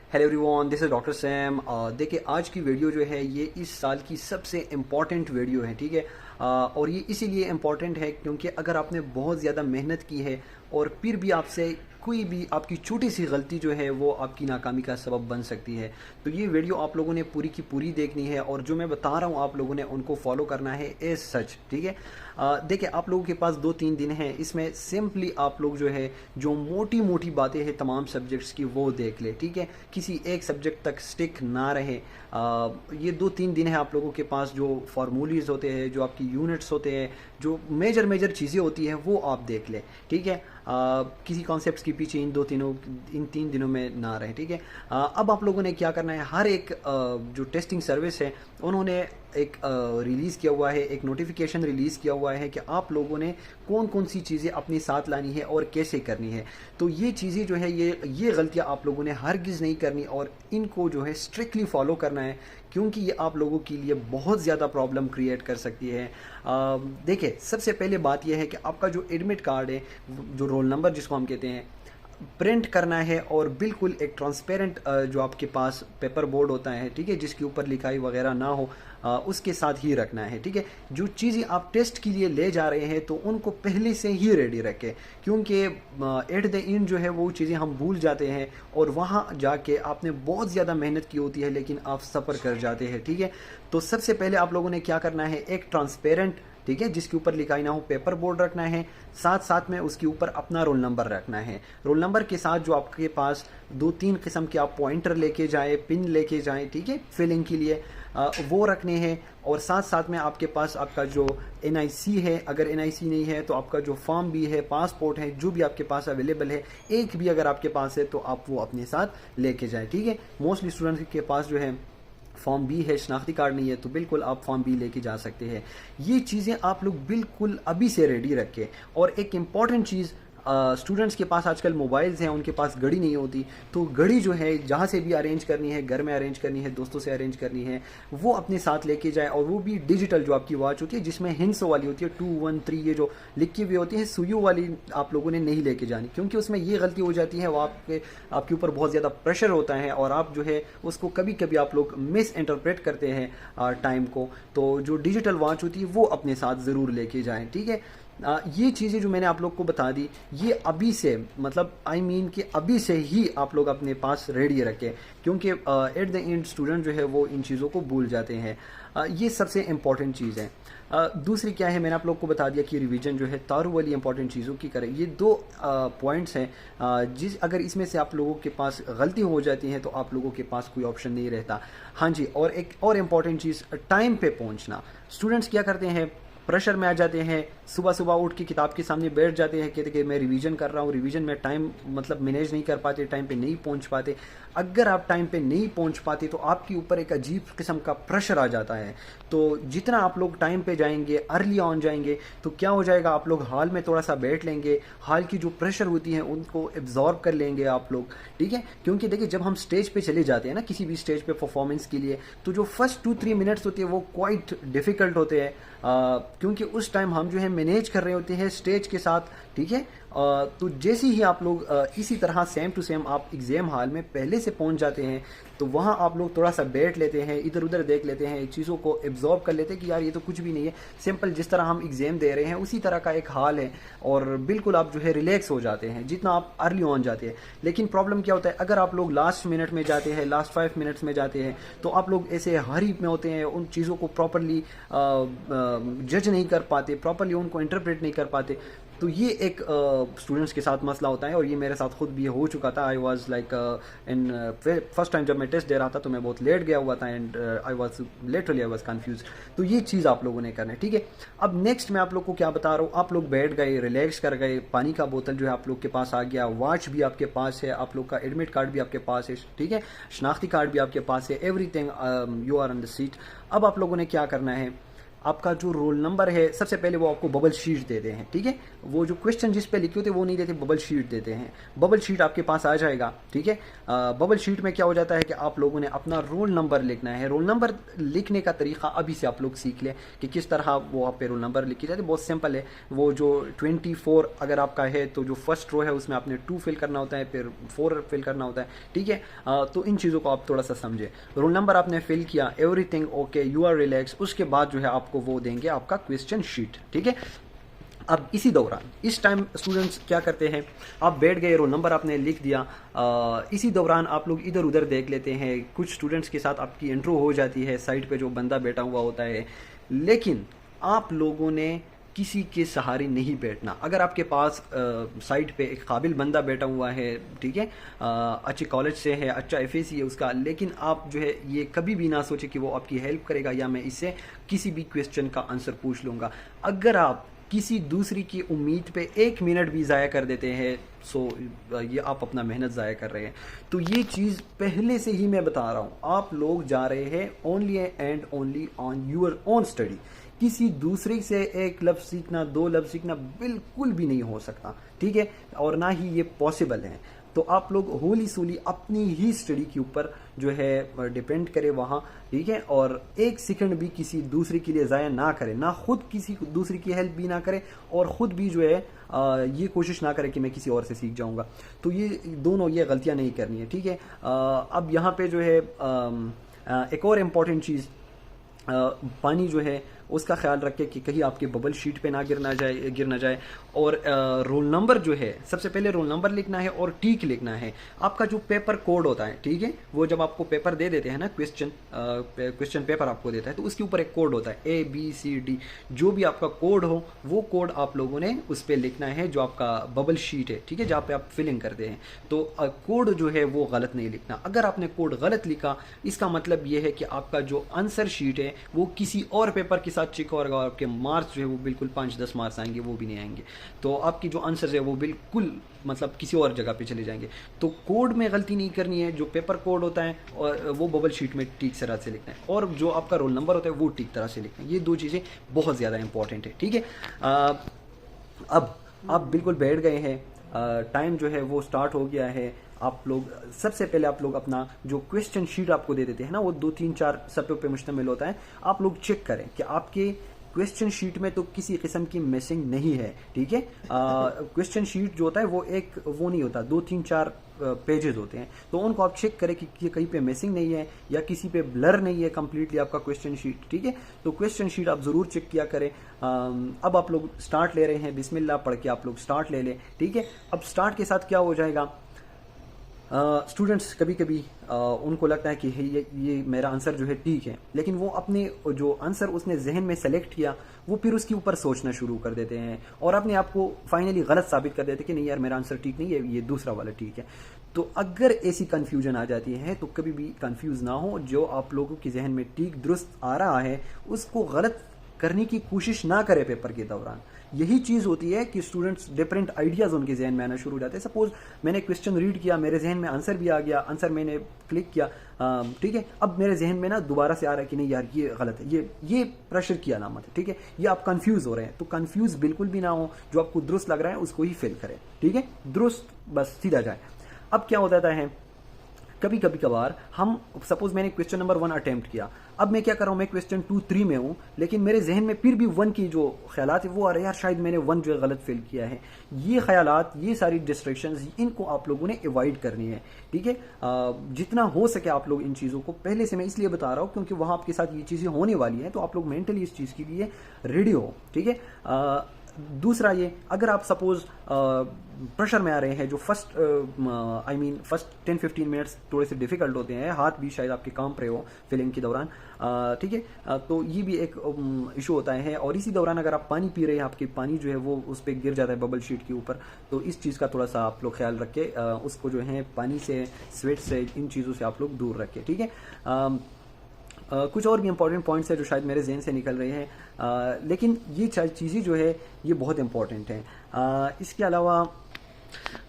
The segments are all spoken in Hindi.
Hello everyone, this is doctor Sam. देखिए, आज की वीडियो जो है ये इस साल की सबसे इम्पॉर्टेंट वीडियो है, ठीक है। और ये इसीलिए इम्पॉर्टेंट है क्योंकि अगर आपने बहुत ज़्यादा मेहनत की है और फिर भी आपसे कोई भी आपकी छोटी सी गलती जो है वो आपकी नाकामी का सबब बन सकती है। तो ये वीडियो आप लोगों ने पूरी की पूरी देखनी है और जो मैं बता रहा हूँ आप लोगों ने उनको फॉलो करना है एज सच, ठीक है। देखिए, आप लोगों के पास 2-3 दिन हैं, इसमें सिंपली आप लोग जो है जो मोटी मोटी बातें हैं तमाम सब्जेक्ट्स की वो देख ले, ठीक है। किसी एक सब्जेक्ट तक स्टिक ना रहे। ये 2-3 दिन है आप लोगों के पास, जो फार्मूलीज होते हैं, जो आपकी यूनिट्स होते हैं, जो मेजर मेजर चीज़ें होती हैं वो आप देख लें, ठीक है। किसी कॉन्सेप्ट्स के पीछे इन 3 दिनों में ना रहे, ठीक है। अब आप लोगों ने क्या करना है, हर एक जो टेस्टिंग सर्विस है उन्होंने एक रिलीज़ किया हुआ है, एक नोटिफिकेशन रिलीज़ किया हुआ है कि आप लोगों ने कौन कौन सी चीज़ें अपने साथ लानी है और कैसे करनी है। तो ये चीज़ें जो है ये गलतियाँ आप लोगों ने हरगिज़ नहीं करनी और इनको जो है स्ट्रिक्टली फॉलो करना है, क्योंकि ये आप लोगों के लिए बहुत ज़्यादा प्रॉब्लम क्रिएट कर सकती है। देखिए, सबसे पहले बात यह है कि आपका जो एडमिट कार्ड है, जो रोल नंबर जिसको हम कहते हैं, प्रिंट करना है और बिल्कुल एक ट्रांसपेरेंट जो आपके पास पेपर बोर्ड होता है, ठीक है, जिसके ऊपर लिखाई वगैरह ना हो, उसके साथ ही रखना है, ठीक है। जो चीज़ें आप टेस्ट के लिए ले जा रहे हैं तो उनको पहले से ही रेडी रखें, क्योंकि एट द एंड जो है वो चीज़ें हम भूल जाते हैं और वहाँ जाके आपने बहुत ज़्यादा मेहनत की होती है लेकिन आप सफ़र कर जाते हैं, ठीक है। तो सबसे पहले आप लोगों ने क्या करना है, एक ट्रांसपेरेंट, ठीक है, जिसके ऊपर लिखाई ना हो, पेपर बोर्ड रखना है, साथ साथ में उसके ऊपर अपना रोल नंबर रखना है। रोल नंबर के साथ जो आपके पास 2-3 किस्म के आप पॉइंटर लेके जाएं, पिन लेके जाएं, ठीक है, फिलिंग के लिए वो रखने हैं। और साथ साथ में आपके पास आपका जो NIC है, अगर NIC नहीं है तो आपका जो फॉर्म भी है, पासपोर्ट है, जो भी आपके पास अवेलेबल है, एक भी अगर आपके पास है तो आप वो अपने साथ लेके जाएं, ठीक है। मोस्टली स्टूडेंट्स के पास जो है फॉर्म बी है, शनाख्ती कार्ड नहीं है, तो बिल्कुल आप फॉर्म बी लेके जा सकते हैं। ये चीज़ें आप लोग बिल्कुल अभी से रेडी रखें। और एक इम्पॉर्टेंट चीज़, स्टूडेंट्स के पास आजकल मोबाइल्स हैं, उनके पास घड़ी नहीं होती, तो घड़ी जो है जहाँ से भी अरेंज करनी है, घर में अरेंज करनी है, दोस्तों से अरेंज करनी है, वो अपने साथ लेके जाए। और वो भी डिजिटल जो आपकी वॉच होती है जिसमें हिंट्स वाली होती है, 213 ये जो लिखी हुई होती है, सुइयों वाली आप लोगों ने नहीं लेके जानी, क्योंकि उसमें ये गलती हो जाती है, वो आपके ऊपर बहुत ज़्यादा प्रेशर होता है और आप जो है उसको कभी कभी आप लोग मिस इंटरप्रेट करते हैं टाइम को। तो जो डिजिटल वॉच होती है वो अपने साथ ज़रूर लेके जाएँ, ठीक है। ये चीज़ें जो मैंने आप लोग को बता दी, ये अभी से, मतलब कि अभी से ही आप लोग अपने पास रेडी रखें, क्योंकि एट द एंड स्टूडेंट जो है वो इन चीज़ों को भूल जाते हैं। ये सबसे इम्पॉर्टेंट चीज़ है। दूसरी क्या है, मैंने आप लोग को बता दिया कि रिवीजन जो है तारू वाली इंपॉर्टेंट चीज़ों की करें। ये 2 पॉइंट्स हैं, अगर इसमें से आप लोगों के पास गलती हो जाती है तो आप लोगों के पास कोई ऑप्शन नहीं रहता। हाँ जी, और एक और इम्पॉर्टेंट चीज़, टाइम पे पहुंचना। स्टूडेंट्स क्या करते हैं, प्रेशर में आ जाते हैं, सुबह सुबह उठ के किताब के सामने बैठ जाते हैं, कहते कि मैं रिवीजन कर रहा हूँ, रिवीजन में टाइम मैनेज नहीं कर पाते, टाइम पे नहीं पहुँच पाते। अगर आप टाइम पे नहीं पहुँच पाते तो आपके ऊपर एक अजीब किस्म का प्रेशर आ जाता है। तो जितना आप लोग टाइम पे जाएंगे, अर्ली ऑन जाएंगे, तो क्या हो जाएगा, आप लोग हॉल में थोड़ा सा बैठ लेंगे, हॉल की जो प्रेशर होती है उनको एब्जॉर्ब कर लेंगे आप लोग, ठीक है। क्योंकि देखिए, जब हम स्टेज पे चले जाते हैं ना, किसी भी स्टेज पे परफॉर्मेंस के लिए, तो जो फर्स्ट 2-3 मिनट्स होती है वो क्वाइट डिफ़िकल्ट होते हैं, क्योंकि उस टाइम हम जो है मैनेज कर रहे होते हैं स्टेज के साथ, ठीक है। तो जैसे ही आप लोग इसी तरह सेम टू सेम आप एग्ज़ाम हॉल में पहले से पहुंच जाते हैं, तो वहाँ आप लोग थोड़ा सा बैठ लेते हैं, इधर उधर देख लेते हैं, चीज़ों को एब्जॉर्ब कर लेते हैं कि यार ये तो कुछ भी नहीं है, सिंपल जिस तरह हम एग्ज़ाम दे रहे हैं उसी तरह का एक हाल है, और बिल्कुल आप जो है रिलैक्स हो जाते हैं जितना आप अर्ली ऑन जाते हैं। लेकिन प्रॉब्लम क्या होता है, अगर आप लोग लास्ट मिनट में जाते हैं, लास्ट 5 मिनट्स में जाते हैं, तो आप लोग ऐसे हरी में होते हैं, उन चीज़ों को प्रॉपरली जज नहीं कर पाते, प्रॉपरली उनको इंटरप्रेट नहीं कर पाते। तो ये एक स्टूडेंट्स के साथ मसला होता है, और ये मेरे साथ खुद भी हो चुका था। I was like in first time जब मैं टेस्ट दे रहा था तो मैं बहुत लेट गया हुआ था, एंड आई वॉज कन्फ्यूज। तो ये चीज़ आप लोगों ने करना है, ठीक है। अब नेक्स्ट मैं आप लोग को क्या बता रहा हूँ, आप लोग बैठ गए, रिलैक्स कर गए, पानी का बोतल जो है आप लोग के पास आ गया, वॉच भी आपके पास है, आप लोग का एडमिट कार्ड भी आपके पास है, ठीक है, शनाख्ती कार्ड भी आपके पास है, everything, you are on the seat. अब आप लोगों ने क्या करना है, आपका जो रोल नंबर है, सबसे पहले वो आपको बबल शीट देते हैं, ठीक है। वो जो क्वेश्चन जिस पे लिखे होते हैं वो नहीं देते, बबल शीट देते हैं। बबल शीट आपके पास आ जाएगा, ठीक है। बबल शीट में क्या हो जाता है कि आप लोगों ने अपना रोल नंबर लिखना है। रोल नंबर लिखने का तरीका अभी से आप लोग सीख लें कि किस तरह वो आप पे रोल नंबर लिखी जाती है। बहुत सिंपल है। वो जो 24 अगर आपका है तो जो फर्स्ट रो है उसमें आपने 2 फिल करना होता है, फिर 4 फिल करना होता है, ठीक है। तो इन चीज़ों को आप थोड़ा सा समझे। रोल नंबर आपने फिल किया, everything okay, you are relax, उसके बाद जो है आपको वो देंगे आपका क्वेश्चन शीट, ठीक है। अब इसी दौरान, इस टाइम स्टूडेंट्स क्या करते हैं, आप बैठ गए, रोल नंबर आपने लिख दिया, इसी दौरान आप लोग इधर उधर देख लेते हैं। कुछ स्टूडेंट्स के साइड आपकी इंट्रो हो जाती है, साइड पे जो बंदा बैठा हुआ होता है, लेकिन आप लोगों ने किसी के सहारे नहीं बैठना। अगर आपके पास साइड पे एक काबिल बंदा बैठा हुआ है, ठीक है, अच्छे कॉलेज से है, अच्छा एफएसी है उसका, लेकिन आप जो है ये कभी भी ना सोचे कि वो आपकी हेल्प करेगा या मैं इससे किसी भी क्वेश्चन का आंसर पूछ लूँगा। अगर आप किसी दूसरी की उम्मीद पे 1 मिनट भी ज़ाया कर देते हैं, सो ये आप अपना मेहनत ज़ाया कर रहे हैं। तो ये चीज़ पहले से ही मैं बता रहा हूँ, आप लोग जा रहे हैं only and only on your own study. किसी दूसरे से 1 लफ्ज़ सीखना, 2 लफ्ज़ सीखना बिल्कुल भी नहीं हो सकता, ठीक है, और ना ही ये पॉसिबल है। तो आप लोग होली सोली अपनी ही स्टडी के ऊपर जो है डिपेंड करें वहाँ, ठीक है, और 1 सेकंड भी किसी दूसरे के लिए ज़ाया ना करें, ना खुद किसी दूसरे की हेल्प भी ना करें और ख़ुद भी जो है ये कोशिश ना करें कि मैं किसी और से सीख जाऊँगा। तो ये दोनों ये गलतियाँ नहीं करनी है, ठीक है। अब यहाँ पे जो है एक और इम्पॉर्टेंट चीज़, पानी जो है उसका ख्याल रखें कि कहीं आपके बबल शीट पे ना गिर ना जाए। और रोल नंबर जो है, सबसे पहले रोल नंबर लिखना है और टीक लिखना है। आपका जो पेपर कोड होता है, ठीक है, वो जब आपको पेपर दे देते हैं ना, क्वेश्चन पेपर आपको देता है, तो उसके ऊपर एक कोड होता है ABCD। जो भी आपका कोड हो वो कोड आप लोगों ने उस पर लिखना है, जो आपका बबल शीट है, ठीक है, जहाँ पे आप फिलिंग करते हैं। तो कोड जो है वो गलत नहीं लिखना। अगर आपने कोड गलत लिखा, इसका मतलब ये है कि आपका जो आंसर शीट है वो किसी और पेपर के साथ चेक होगा, आपके मार्क्स जो है वो बिल्कुल 5-10 मार्क्स आएंगे, वो भी नहीं आएंगे। तो आपकी जो आंसर है वो बिल्कुल मतलब किसी और जगह पे चले जाएंगे। तो कोड में गलती नहीं करनी है। जो पेपर कोड होता है और वो बबल शीट में ठीक तरह से लिखना है, और जो आपका रोल नंबर होता है वो ठीक तरह से लिखना है। ये 2 चीज़ें बहुत ज़्यादा इंपॉर्टेंट है, ठीक है। अब आप बिल्कुल बैठ गए हैं, टाइम जो है वो स्टार्ट हो गया है। आप लोग सबसे पहले आप लोग अपना जो क्वेश्चन शीट आपको दे देते हैं ना, वो 2-3-4 सफ़ों पे मुश्तमिल होता है। आप लोग चेक करें कि आपके क्वेश्चन शीट में तो किसी किस्म की मिसिंग नहीं है, ठीक है। क्वेश्चन शीट जो होता है वो वो नहीं होता, 2-3-4 पेजेस होते हैं। तो उनको आप चेक करें कि कहीं पे मिसिंग नहीं है या किसी पे ब्लर नहीं है कंप्लीटली आपका क्वेश्चन शीट, ठीक है। तो क्वेश्चन शीट आप ज़रूर चेक किया करें। अब आप लोग स्टार्ट ले रहे हैं, बिस्मिल्लाह पढ़ के आप लोग स्टार्ट ले लें, ठीक है। अब स्टार्ट के साथ क्या हो जाएगा, स्टूडेंट्स कभी कभी उनको लगता है कि ये मेरा आंसर जो है ठीक है, लेकिन वो अपने जो आंसर उसने जहन में सेलेक्ट किया वो फिर उसके ऊपर सोचना शुरू कर देते हैं और अपने आप को फाइनली गलत साबित कर देते हैं कि नहीं यार मेरा आंसर ठीक नहीं है, ये दूसरा वाला ठीक है। तो अगर ऐसी कन्फ्यूजन आ जाती है तो कभी भी कंफ्यूज ना हो। जो आप लोगों के जहन में ठीक दुरुस्त आ रहा है उसको गलत करने की कोशिश ना करें पेपर के दौरान। यही चीज़ होती है कि स्टूडेंट्स डिफरेंट आइडियाज़ उनके जहन में आना शुरू हो जाते हैं। सपोज मैंने क्वेश्चन रीड किया, मेरे जहन में आंसर भी आ गया, आंसर मैंने क्लिक किया, ठीक है, अब मेरे जहन में ना दोबारा से आ रहा है कि नहीं यार ये गलत है, ये प्रेशर की अलामत है, ठीक है, ये आप कंफ्यूज हो रहे हैं। तो कंफ्यूज बिल्कुल भी ना हो, जो आपको दुरुस्त लग रहा है उसको ही फिल करें, ठीक है, दुरुस्त बस सीधा जाए। अब क्या हो जाता है, कभी कभी कभार हम सपोज मैंने क्वेश्चन नंबर 1 अटेम्प्ट किया, अब मैं क्या कर रहा हूँ, मैं क्वेश्चन 2-3 में हूँ, लेकिन मेरे जहन में फिर भी 1 की जो ख्यालात है वो आ रहे हैं, यार शायद मैंने 1 जो है गलत फिल किया है। ये ख्यालात, ये सारी डिस्ट्रैक्शंस, इनको आप लोगों ने अवॉइड करनी है, ठीक है। जितना हो सके आप लोग इन चीज़ों को, पहले से मैं इसलिए बता रहा हूँ क्योंकि वहाँ आपके साथ ये चीज़ें होने वाली हैं, तो आप लोग मेंटली इस चीज़ के लिए रेडी हो, ठीक है। दूसरा ये, अगर आप सपोज प्रेशर में आ रहे हैं, जो फर्स्ट 10-15 मिनट्स थोड़े से डिफिकल्ट होते हैं, हाथ भी शायद आपके कांप रहे हो फिलिंग के दौरान, ठीक है, तो ये भी एक इशू होता है। और इसी दौरान अगर आप पानी पी रहे हैं, आपके पानी जो है वो उस पर गिर जाता है बबल शीट के ऊपर, तो इस चीज़ का थोड़ा सा आप लोग ख्याल रखें, उसको जो है पानी से, स्वेट से, इन चीज़ों से आप लोग दूर रखें, ठीक है। कुछ और भी इंपॉर्टेंट पॉइंट्स है जो शायद मेरे जहन से निकल रहे हैं, लेकिन ये चीज़ें जो है ये बहुत इंपॉर्टेंट हैं। इसके अलावा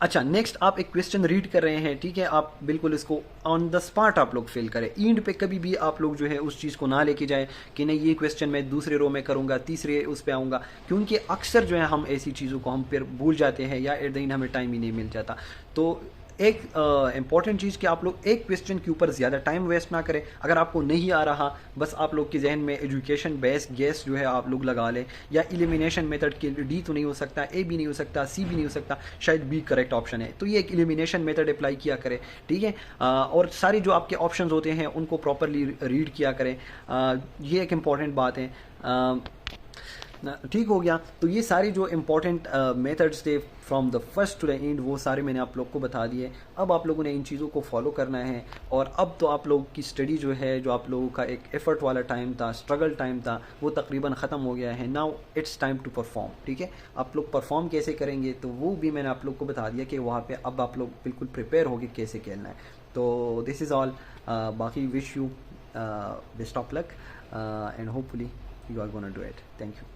अच्छा, नेक्स्ट आप एक क्वेश्चन रीड कर रहे हैं, ठीक है, आप बिल्कुल इसको ऑन द स्पॉट आप लोग फिल करें। एंड पे कभी भी आप लोग जो है उस चीज़ को ना लेके जाए कि नहीं ये क्वेश्चन मैं दूसरे रो में करूँगा, तीसरे उस पे आऊँगा, क्योंकि अक्सर जो है हम ऐसी चीज़ों को हम फिर भूल जाते हैं या एट द एंड हमें टाइम ही नहीं मिल जाता। तो एक इम्पॉर्टेंट चीज़ कि आप लोग एक क्वेश्चन के ऊपर ज़्यादा टाइम वेस्ट ना करें। अगर आपको नहीं आ रहा, बस आप लोग के जहन में एजुकेशन बेस्ड गेस जो है आप लोग लगा लें, या एलिमिनेशन मेथड के डी तो नहीं हो सकता, ए भी नहीं हो सकता, सी भी नहीं हो सकता, शायद बी करेक्ट ऑप्शन है, तो ये एक एलिमिनेशन मेथड अप्लाई किया करें, ठीक है। और सारे जो आपके ऑप्शंस होते हैं उनको प्रॉपरली रीड किया करें, ये एक इम्पॉर्टेंट बात है। ठीक हो गया। तो ये सारे जो इम्पोर्टेंट मेथड्स थे from the first to the end, वो सारे मैंने आप लोग को बता दिए। अब आप लोगों ने इन चीज़ों को फॉलो करना है, और अब तो आप लोगों की स्टडी जो है, जो आप लोगों का एक एफर्ट वाला टाइम था, स्ट्रगल टाइम था, वो तकरीबन ख़त्म हो गया है। Now it's time to perform, ठीक है। आप लोग परफॉर्म कैसे करेंगे तो वो भी मैंने आप लोग को बता दिया कि वहाँ पे अब आप लोग बिल्कुल प्रिपेयर होकर कैसे खेलना है। तो दिस इज़ ऑल। बाकी wish you best of luck and hopefully you are gonna do it. Thank you.